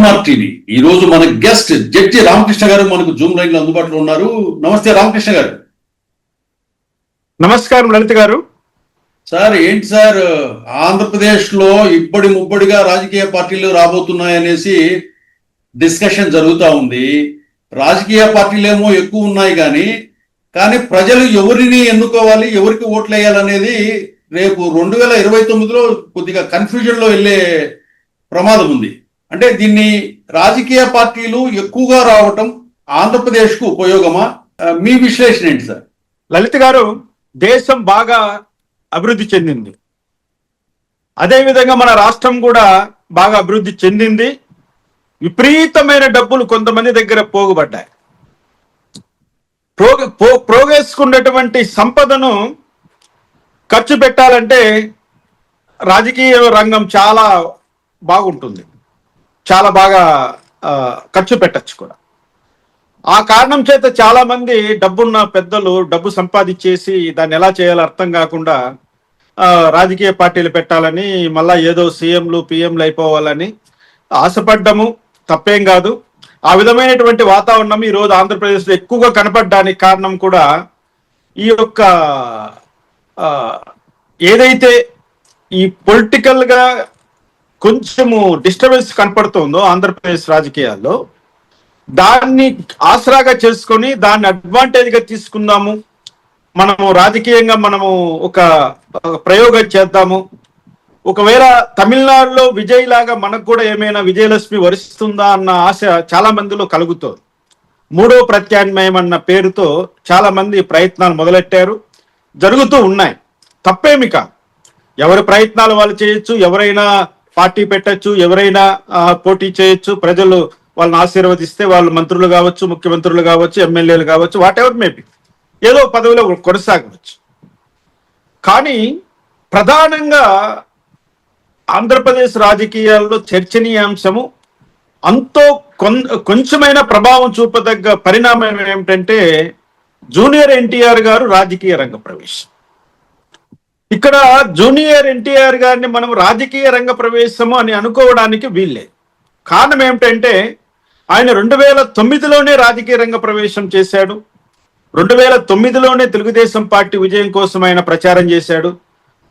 MR TV ఈ రోజు మన గెస్ట్ జడ్జి రామకృష్ణ గారు మనకు జూమ్ లైన్ లో అందుబాటులో ఉన్నారు. నమస్తే రామకృష్ణ గారు. నమస్కారం లలిత గారు. సార్ ఏంటి సార్, ఆంధ్రప్రదేశ్ లో ఇబ్బడి ముబ్బడిగా రాజకీయ పార్టీలు రాబోతున్నాయనేసి డిస్కషన్ జరుగుతూ ఉంది. రాజకీయ పార్టీలేమో ఎక్కువ ఉన్నాయి కానీ ప్రజలు ఎవరిని ఎన్నుకోవాలి, ఎవరికి ఓట్లు వేయాలనేది రేపు 2029లో కొద్దిగా కన్ఫ్యూజన్ లో వెళ్ళే ప్రమాదం ఉంది. అంటే దీన్ని రాజకీయ పార్టీలు ఎక్కువగా రావటం ఆంధ్రప్రదేశ్ కు ఉపయోగమా? మీ విశ్లేషణ ఏంటి సార్? లలిత గారు, దేశం బాగా అభివృద్ధి చెందింది, అదేవిధంగా మన రాష్ట్రం కూడా బాగా అభివృద్ధి చెందింది. విపరీతమైన డబ్బులు కొంతమంది దగ్గర పోగుబడ్డాయి. పోగేసుకున్నటువంటి సంపదను ఖర్చు పెట్టాలంటే రాజకీయ రంగం చాలా బాగుంటుంది, చాలా బాగా ఖర్చు పెట్టచ్చు కూడా. ఆ కారణం చేత చాలా మంది డబ్బున్న పెద్దలు డబ్బు సంపాదించేసి దాన్ని ఎలా చేయాలో అర్థం కాకుండా రాజకీయ పార్టీలు పెట్టాలని, మళ్ళా ఏదో సీఎంలు పిఎంలు అయిపోవాలని ఆశపడ్డము తప్పేం కాదు. ఆ విధమైనటువంటి వాతావరణం ఈరోజు ఆంధ్రప్రదేశ్లో ఎక్కువగా కనపడడానికి కారణం కూడా ఈ యొక్క ఏదైతే ఈ పొలిటికల్గా కొంచెము డిస్టర్బెన్స్ కనపడుతుందో ఆంధ్రప్రదేశ్ రాజకీయాల్లో, దాన్ని ఆసరాగా చేసుకొని దాన్ని అడ్వాంటేజ్గా తీసుకుందాము, మనము రాజకీయంగా మనము ఒక ప్రయోగం చేద్దాము. ఒకవేళ తమిళనాడులో విజయ్ లాగా మనకు కూడా ఏమైనా విజయలక్ష్మి వరిస్తుందా అన్న ఆశ చాలా మందిలో కలుగుతోంది. మూడో ప్రత్యామ్నాయం అన్న పేరుతో చాలా మంది ప్రయత్నాలు మొదలెట్టారు, జరుగుతూ ఉన్నాయి. తప్పేమి కాదు, ఎవరి ప్రయత్నాలు వాళ్ళు చేయొచ్చు, ఎవరైనా పార్టీ పెట్టచ్చు, ఎవరైనా పోటీ చేయొచ్చు. ప్రజలు వాళ్ళని ఆశీర్వదిస్తే వాళ్ళు మంత్రులు కావచ్చు, ముఖ్యమంత్రులు కావచ్చు, ఎమ్మెల్యేలు కావచ్చు, వాట్ ఎవర్ మేబీ ఏదో పదవిలో కొనసాగవచ్చు. కానీ ప్రధానంగా ఆంధ్రప్రదేశ్ రాజకీయాల్లో చర్చనీయాంశము అంతో కొంచెమైన ప్రభావం చూపదగ్గ పరిణామం ఏమిటంటే జూనియర్ ఎన్టీఆర్ గారు రాజకీయ రంగ ప్రవేశం. ఇక్కడ జూనియర్ ఎన్టీఆర్ గారిని మనం రాజకీయ రంగ ప్రవేశము అని అనుకోవడానికి వీల్లేదు. కారణం ఏమిటంటే ఆయన 2009లోనే రాజకీయ రంగ ప్రవేశం చేశాడు. 2009లోనే తెలుగుదేశం పార్టీ విజయం కోసం ఆయన ప్రచారం చేశాడు.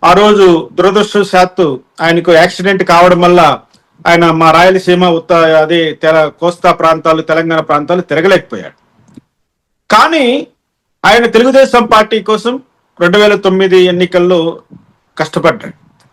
ఆ రోజు దురదృష్టవశాత్తు ఆయనకు యాక్సిడెంట్ కావడం వల్ల ఆయన మా రాయలసీమ అదే కోస్తా ప్రాంతాలు, తెలంగాణ ప్రాంతాలు తిరగలేకపోయాడు. కానీ ఆయన తెలుగుదేశం పార్టీ కోసం 2009 ఎన్నికల్లో కష్టపడ్డాడు.